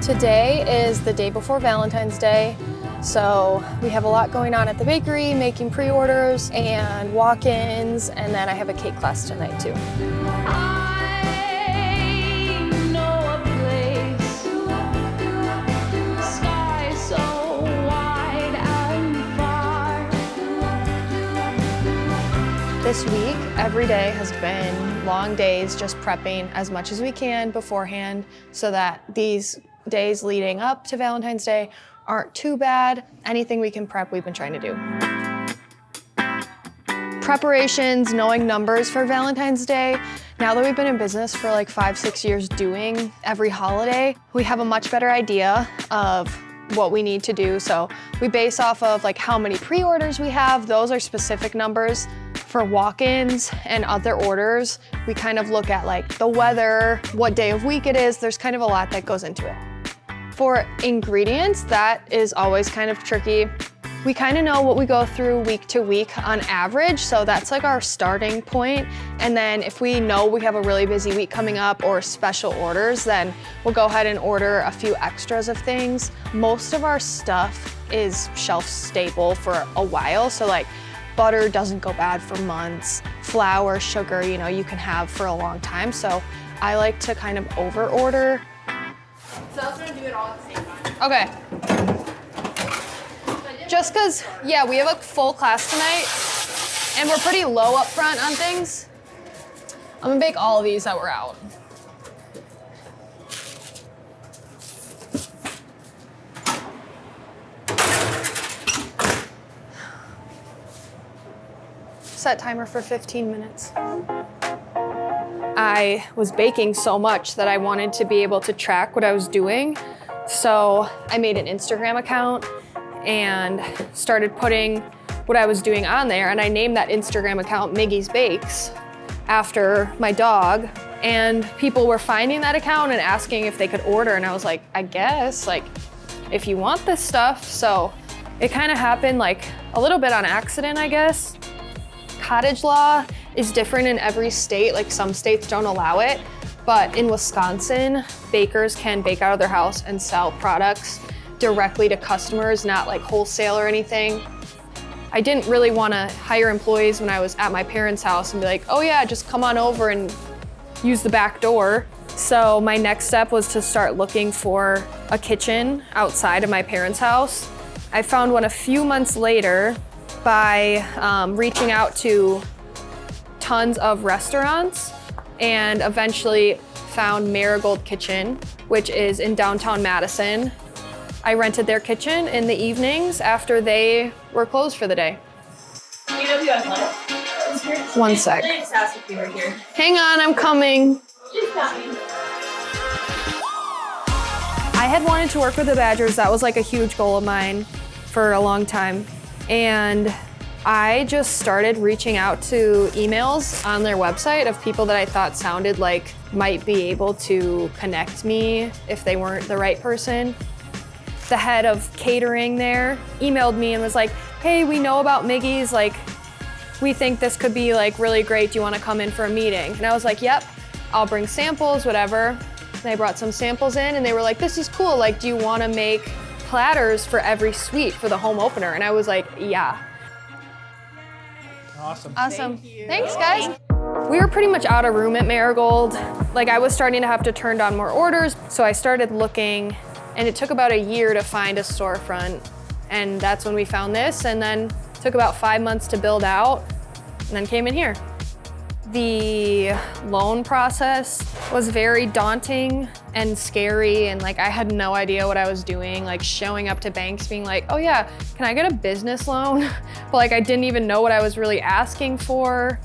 Today is the day before Valentine's Day, so we have a lot going on at the bakery, making pre-orders and walk-ins, and then I have a cake class tonight too. This week, every day has been long days just prepping as much as we can beforehand so that these days leading up to Valentine's Day aren't too bad. Anything we can prep, we've been trying to do. Preparations, knowing numbers for Valentine's Day. Now that we've been in business for like 5-6 years doing every holiday, we have a much better idea of what we need to do. So we base off of like how many pre-orders we have. Those are specific numbers. For walk-ins and other orders, we kind of look at like the weather, what day of week it is. There's kind of a lot that goes into it. For ingredients, that is always kind of tricky. We kind of know what we go through week to week on average, so that's like our starting point. And then if we know we have a really busy week coming up or special orders, then we'll go ahead and order a few extras of things. Most of our stuff is shelf stable for a while, so like butter doesn't go bad for months. Flour, sugar, you know, you can have for a long time. So I like to kind of over order. So I was gonna do it all at the same time. Okay. Just cause, yeah, we have a full class tonight and we're pretty low up front on things. I'm gonna bake all of these that were out. Set timer for 15 minutes. I was baking so much that I wanted to be able to track what I was doing. So I made an Instagram account and started putting what I was doing on there. And I named that Instagram account Miggy's Bakes after my dog. And people were finding that account and asking if they could order. And I was like, I guess, like, if you want this stuff. So it kind of happened like a little bit on accident, I guess. Cottage law is different in every state. Like some states don't allow it, but in Wisconsin, bakers can bake out of their house and sell products directly to customers, not like wholesale or anything. I didn't really want to hire employees when I was at my parents' house and be like, oh yeah, just come on over and use the back door. So my next step was to start looking for a kitchen outside of my parents' house. I found one a few months later by reaching out to tons of restaurants and eventually found Marigold Kitchen, which is in downtown Madison. I rented their kitchen in the evenings after they were closed for the day. You know if you have 1 sec. Just ask if you were here. Hang on, I'm coming. She's coming. I had wanted to work with the Badgers. That was like a huge goal of mine for a long time. And I just started reaching out to emails on their website of people that I thought sounded like might be able to connect me if they weren't the right person. The head of catering there emailed me and was like, hey, we know about Miggy's, like, we think this could be like really great. Do you want to come in for a meeting? And I was like, yep, I'll bring samples, whatever. And I brought some samples in and they were like, this is cool. Like, do you want to make platters for every suite for the home opener? And I was like, yeah. Awesome. Awesome. Thanks, guys. We were pretty much out of room at Marigold. Like, I was starting to have to turn down more orders. So I started looking and it took about a year to find a storefront. And that's when we found this. And then took about 5 months to build out and then came in here. The loan process was very daunting and scary, and like I had no idea what I was doing, like showing up to banks being like, oh yeah, can I get a business loan? But like I didn't even know what I was really asking for.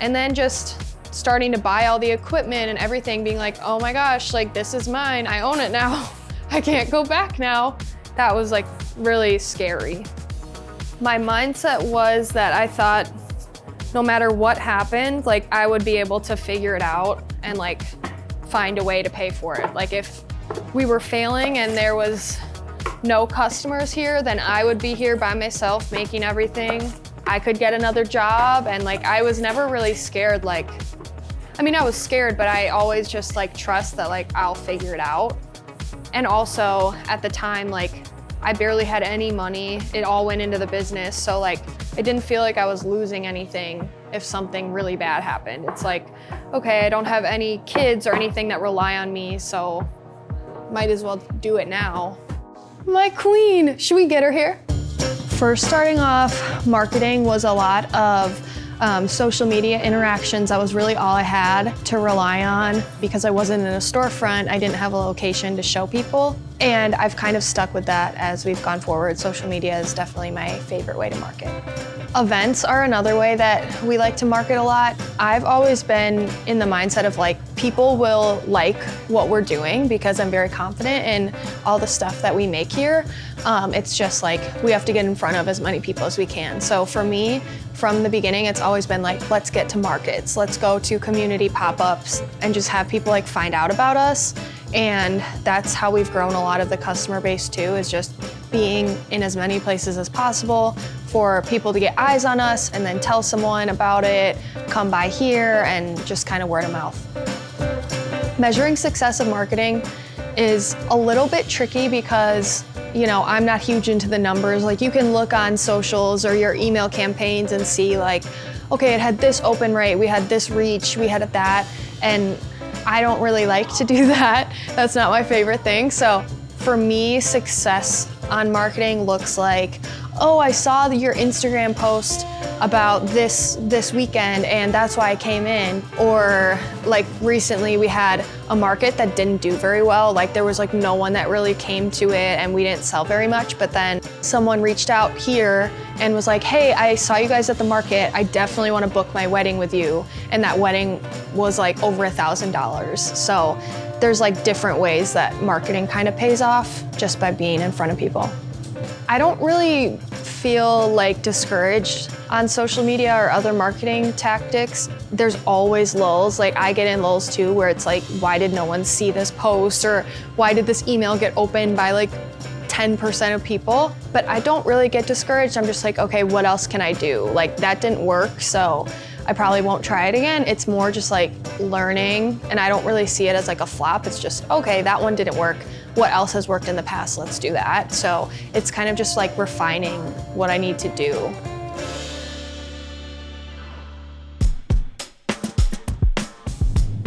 And then just starting to buy all the equipment and everything, being like, oh my gosh, like this is mine, I own it now. I can't go back now. That was like really scary. My mindset was that I thought no matter what happened, like I would be able to figure it out and like find a way to pay for it. Like if we were failing and there was no customers here, then I would be here by myself making everything. I could get another job, and like I was never really scared. Like, I mean, I was scared, but I always just like trust that like I'll figure it out. And also at the time, like I barely had any money. It all went into the business. So like, I didn't feel like I was losing anything if something really bad happened. It's like, okay, I don't have any kids or anything that rely on me, so might as well do it now. My queen, should we get her here? First starting off, marketing was a lot of social media interactions. That was really all I had to rely on because I wasn't in a storefront. I didn't have a location to show people. And I've kind of stuck with that as we've gone forward. Social media is definitely my favorite way to market. Events are another way that we like to market a lot. I've always been in the mindset of like, people will like what we're doing because I'm very confident in all the stuff that we make here. It's just like, we have to get in front of as many people as we can. So for me, from the beginning, it's always been like, let's get to markets. Let's go to community pop-ups and just have people like find out about us. And that's how we've grown a lot of the customer base too, is just being in as many places as possible for people to get eyes on us and then tell someone about it, come by here, and just kind of word of mouth. Measuring success of marketing is a little bit tricky because, you know, I'm not huge into the numbers. Like, you can look on socials or your email campaigns and see like, okay, it had this open rate, we had this reach, we had that, and I don't really like to do that. That's not my favorite thing. So for me, success on marketing looks like, oh, I saw your Instagram post about this weekend and that's why I came in. Or like recently we had a market that didn't do very well. Like there was like no one that really came to it and we didn't sell very much. But then someone reached out here and was like, hey, I saw you guys at the market. I definitely want to book my wedding with you. And that wedding was like over $1,000. So there's like different ways that marketing kind of pays off just by being in front of people. I don't really feel like discouraged on social media or other marketing tactics. There's always lulls. Like I get in lulls too, where it's like, why did no one see this post? Or why did this email get opened by like 10% of people? But I don't really get discouraged. I'm just like, okay, what else can I do? Like that didn't work, so I probably won't try it again. It's more just like learning, and I don't really see it as like a flop. It's just, okay, that one didn't work. What else has worked in the past? Let's do that. So it's kind of just like refining what I need to do.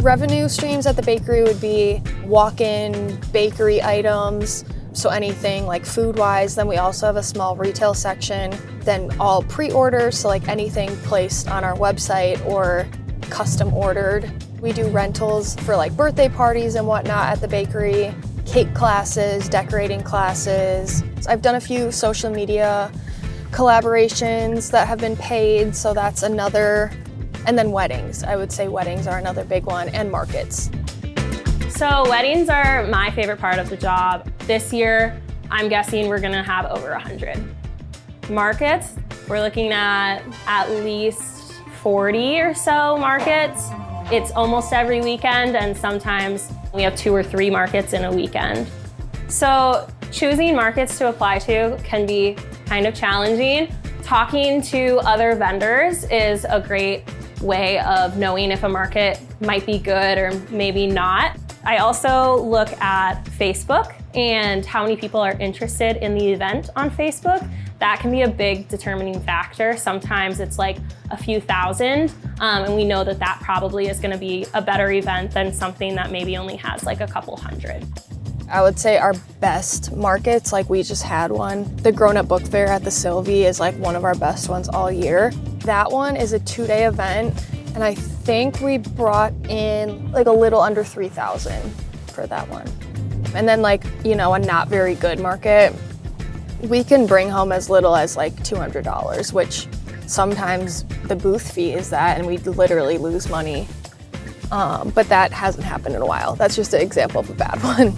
Revenue streams at the bakery would be walk-in bakery items, so anything like food-wise. Then we also have a small retail section. Then all pre-orders, so like anything placed on our website or custom ordered. We do rentals for like birthday parties and whatnot at the bakery, cake classes, decorating classes. I've done a few social media collaborations that have been paid, so that's another. And then weddings. I would say weddings are another big one, and markets. So weddings are my favorite part of the job. This year, I'm guessing we're gonna have over 100. Markets, we're looking at least 40 or so markets. It's almost every weekend, and sometimes we have 2 or 3 markets in a weekend. So choosing markets to apply to can be kind of challenging. Talking to other vendors is a great way of knowing if a market might be good or maybe not. I also look at Facebook and how many people are interested in the event on Facebook. That can be a big determining factor. Sometimes it's like a few thousand, and we know that that probably is gonna be a better event than something that maybe only has like a couple hundred. I would say our best markets, like we just had one. The Grown Up Book Fair at the Sylvie is like one of our best ones all year. That one is a 2-day event, and I think we brought in like a little under 3,000 for that one. And then like, you know, a not very good market, we can bring home as little as like $200, which sometimes the booth fee is that, and we literally lose money. But that hasn't happened in a while. That's just an example of a bad one.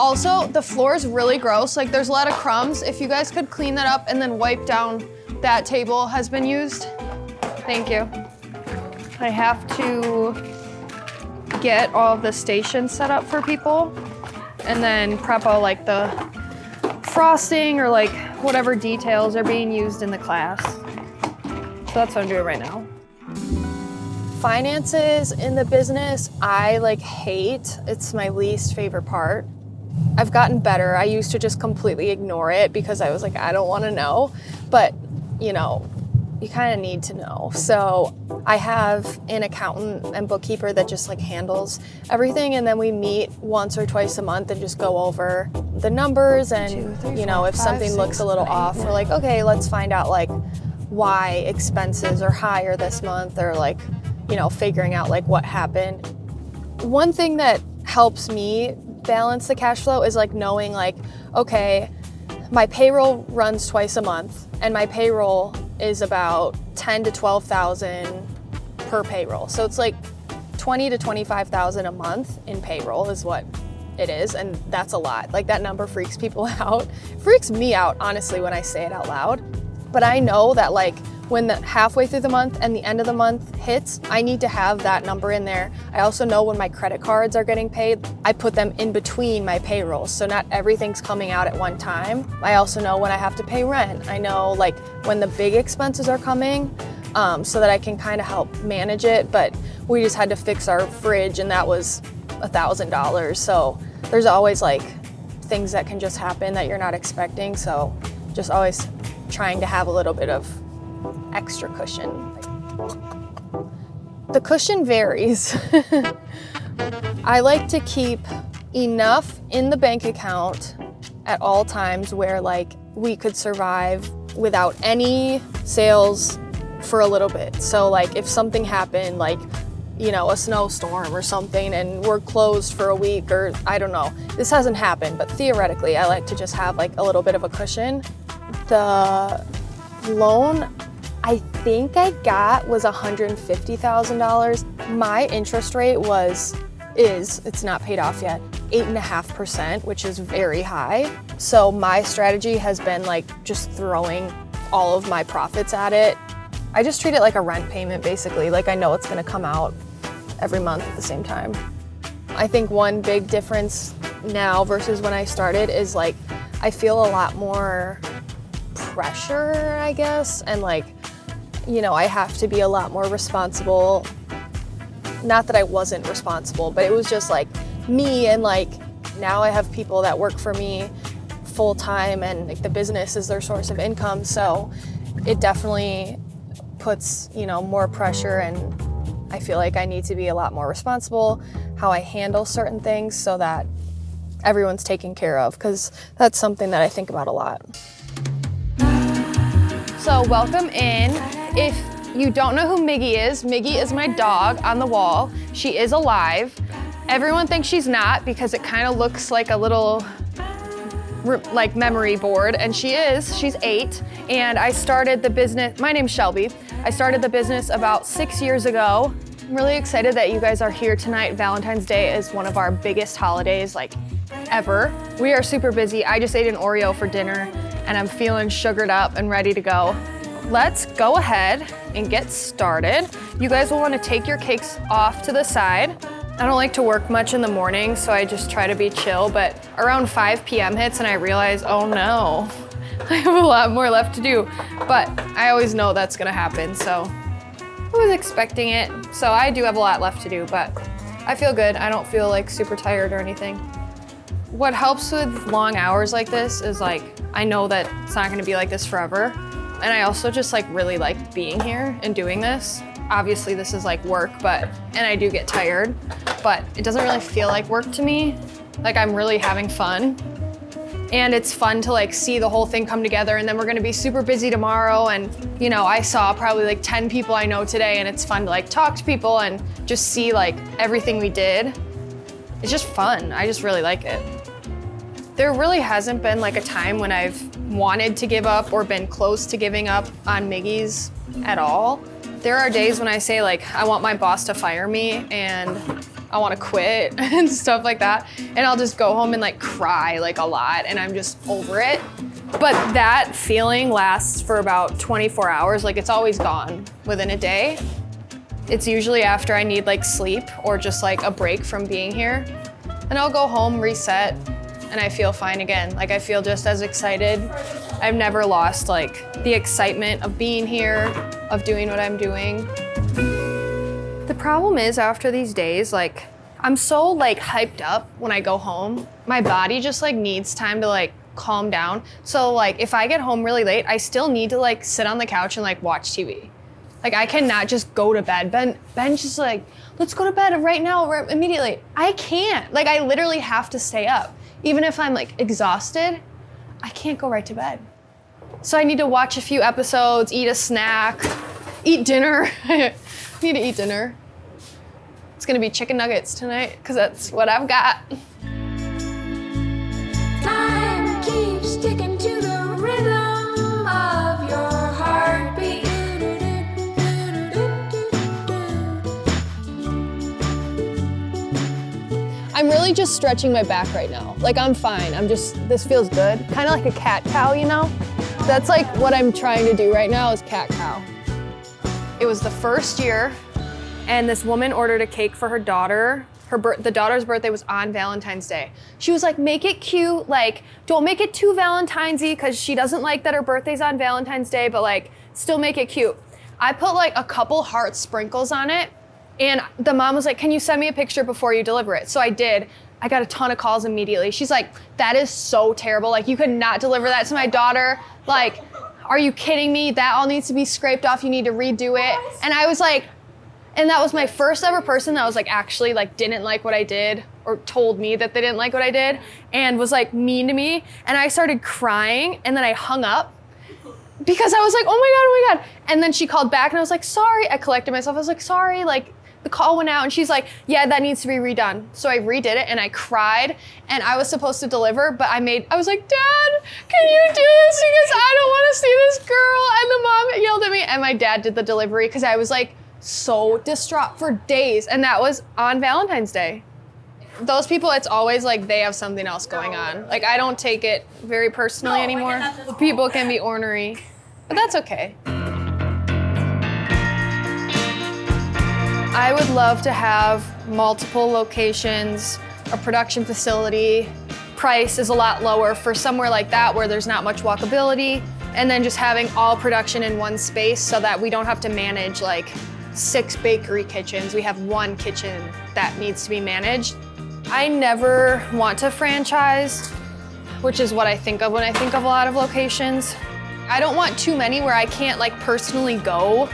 Also, the floor is really gross. Like there's a lot of crumbs. If you guys could clean that up and then wipe down that table has been used. Thank you. I have to get all of the stations set up for people and then prep all like the frosting or like whatever details are being used in the class. So that's what I'm doing right now. Finances in the business, I like hate. It's my least favorite part. I've gotten better. I used to just completely ignore it because I was like, I don't want to know. But, you know, you kind of need to know. So I have an accountant and bookkeeper that just like handles everything. And then we meet once or twice a month and just go over the numbers. And, 2, 3, you know, 4, if 5, something 6, looks a little 9, off, we're like, okay, let's find out like why expenses are higher this month, or like, you know, figuring out like what happened. One thing that helps me balance the cash flow is like knowing like, okay, my payroll runs twice a month and my payroll is about 10 to 12,000 per payroll. So it's like 20 to 25,000 a month in payroll is what it is. And that's a lot. Like that number freaks people out. It freaks me out, honestly, when I say it out loud. But I know that like when the halfway through the month and the end of the month hits, I need to have that number in there. I also know when my credit cards are getting paid, I put them in between my payrolls. So not everything's coming out at one time. I also know when I have to pay rent. I know like when the big expenses are coming, so that I can kind of help manage it. But we just had to fix our fridge and that was $1,000. So there's always like things that can just happen that you're not expecting. So just always trying to have a little bit of extra cushion. The cushion varies. I like to keep enough in the bank account at all times where like we could survive without any sales for a little bit. So like if something happened, like, you know, a snowstorm or something and we're closed for a week, or I don't know, this hasn't happened, but theoretically I like to just have like a little bit of a cushion. The loan I think I got was $150,000. My interest rate it's not paid off yet, 8.5%, which is very high. So my strategy has been like just throwing all of my profits at it. I just treat it like a rent payment basically. Like I know it's gonna come out every month at the same time. I think one big difference now versus when I started is like I feel a lot more pressure, I guess, and like, you know, I have to be a lot more responsible. Not that I wasn't responsible, but it was just like me, and like now I have people that work for me full time and like the business is their source of income. So it definitely puts, you know, more pressure, and I feel like I need to be a lot more responsible how I handle certain things so that everyone's taken care of, because that's something that I think about a lot. So welcome in. If you don't know who Miggy is my dog on the wall. She is alive. Everyone thinks she's not because it kind of looks like a little like memory board, and she is. She's 8, and I started the business. My name's Shelby. I started the business about 6 years ago. I'm really excited that you guys are here tonight. Valentine's Day is one of our biggest holidays like ever. We are super busy. I just ate an Oreo for dinner and I'm feeling sugared up and ready to go. Let's go ahead and get started. You guys will want to take your cakes off to the side. I don't like to work much in the morning, so I just try to be chill, but around 5 p.m. hits and I realize, oh no, I have a lot more left to do. But I always know that's gonna happen, so I was expecting it. So I do have a lot left to do, but I feel good. I don't feel like super tired or anything. What helps with long hours like this is like, I know that it's not gonna be like this forever. And I also just like really like being here and doing this. Obviously this is like work, and I do get tired, but it doesn't really feel like work to me. Like I'm really having fun. And it's fun to like see the whole thing come together, and then we're gonna be super busy tomorrow. And you know, I saw probably like 10 people I know today, and it's fun to like talk to people and just see like everything we did. It's just fun. I just really like it. There really hasn't been like a time when I've wanted to give up or been close to giving up on Miggy's at all. There are days when I say like, I want my boss to fire me and I want to quit and stuff like that. And I'll just go home and like cry like a lot, and I'm just over it. But that feeling lasts for about 24 hours. Like it's always gone within a day. It's usually after I need like sleep or just like a break from being here. And I'll go home, reset, and I feel fine again. Like I feel just as excited. I've never lost like the excitement of being here, of doing what I'm doing. The problem is after these days, like, I'm so like hyped up when I go home. My body just like needs time to like calm down. So like if I get home really late, I still need to like sit on the couch and like watch TV. Like I cannot just go to bed. Ben's just like, let's go to bed right now, immediately. I can't. Like I literally have to stay up. Even if I'm like exhausted, I can't go right to bed. So I need to watch a few episodes, eat a snack, eat dinner. I need to eat dinner. It's gonna be chicken nuggets tonight, because that's what I've got. Time keeps ticking to the rhythm of your heartbeat. I'm really just stretching my back right now. Like I'm fine, this feels good. Kind of like a cat cow, you know? That's like what I'm trying to do right now is cat cow. It was the first year, and this woman ordered a cake for her daughter. The daughter's birthday was on Valentine's Day. She was like, make it cute, like, don't make it too Valentine's-y, because she doesn't like that her birthday's on Valentine's Day, but like, still make it cute. I put like a couple heart sprinkles on it, and the mom was like, can you send me a picture before you deliver it? So I did. I got a ton of calls immediately. She's like, that is so terrible. Like, you could not deliver that to my daughter. Like, are you kidding me? That all needs to be scraped off. You need to redo it. And I was like, and that was my first ever person that was like actually like didn't like what I did or told me that they didn't like what I did and was like mean to me. And I started crying and then I hung up because I was like, oh my God. And then she called back and I was like, sorry. I collected myself. I was like, sorry. Like the call went out and she's like, yeah, that needs to be redone. So I redid it and I cried and I was supposed to deliver, but I was like, Dad, can you do this? Because I don't want to see this girl. And the mom yelled at me and my dad did the delivery because I was like, so distraught for days, and that was on Valentine's Day. Those people, it's always like they have something else going on. Like I don't take it very personally anymore. People can be ornery, but that's okay. I would love to have multiple locations, a production facility. Price is a lot lower for somewhere like that where there's not much walkability, and then just having all production in one space so that we don't have to manage like 6 bakery kitchens. We have 1 kitchen that needs to be managed. I never want to franchise, which is what I think of when I think of a lot of locations. I don't want too many where I can't like personally go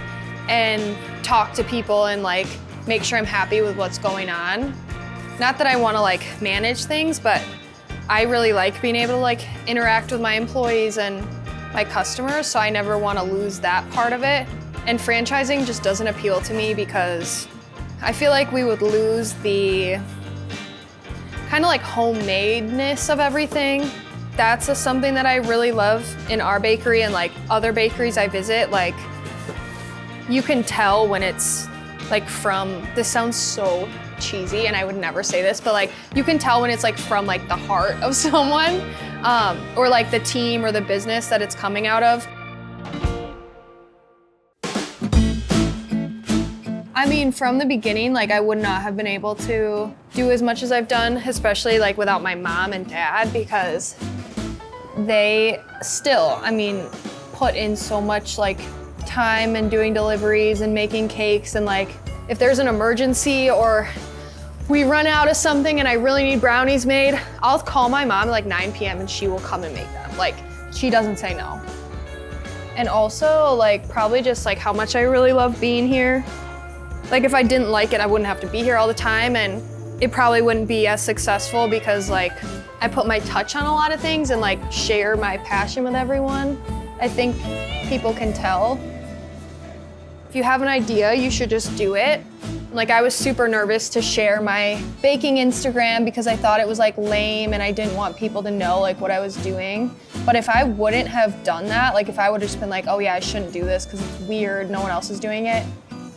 and talk to people and like make sure I'm happy with what's going on. Not that I want to like manage things, but I really like being able to like interact with my employees and my customers, so I never want to lose that part of it. And franchising just doesn't appeal to me because I feel like we would lose the kind of like homemadeness of everything. That's something that I really love in our bakery and like other bakeries I visit. Like you can tell when it's like from, this sounds so cheesy and I would never say this, but like you can tell when it's like from like the heart of someone or like the team or the business that it's coming out of. I mean, from the beginning, like I would not have been able to do as much as I've done, especially like without my mom and dad, because they still, I mean, put in so much like time and doing deliveries and making cakes, and like if there's an emergency or we run out of something and I really need brownies made, I'll call my mom at like 9 p.m. and she will come and make them. Like she doesn't say no. And also like probably just like how much I really love being here. Like if I didn't like it, I wouldn't have to be here all the time, and it probably wouldn't be as successful because like I put my touch on a lot of things and like share my passion with everyone. I think people can tell. If you have an idea, you should just do it. Like I was super nervous to share my baking Instagram because I thought it was like lame and I didn't want people to know like what I was doing. But if I wouldn't have done that, like if I would have just been like, oh yeah, I shouldn't do this because it's weird, no one else is doing it,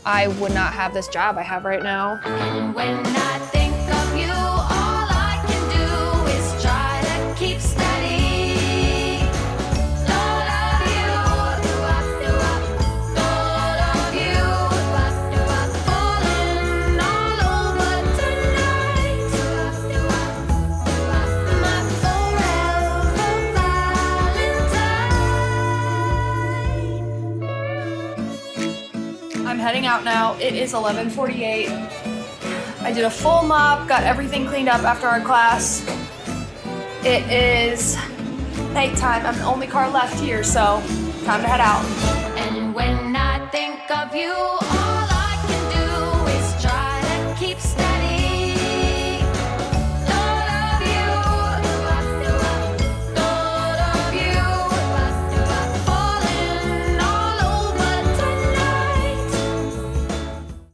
I would not have this job I have right now. And when I think of you, all I can do is try to keep steady. All of you, all of you, falling all over tonight. My forever Valentine. I'm heading out now. It is 11:48. I did a full mop, got everything cleaned up after our class. It is nighttime. I'm the only car left here, so time to head out. And when I think of you,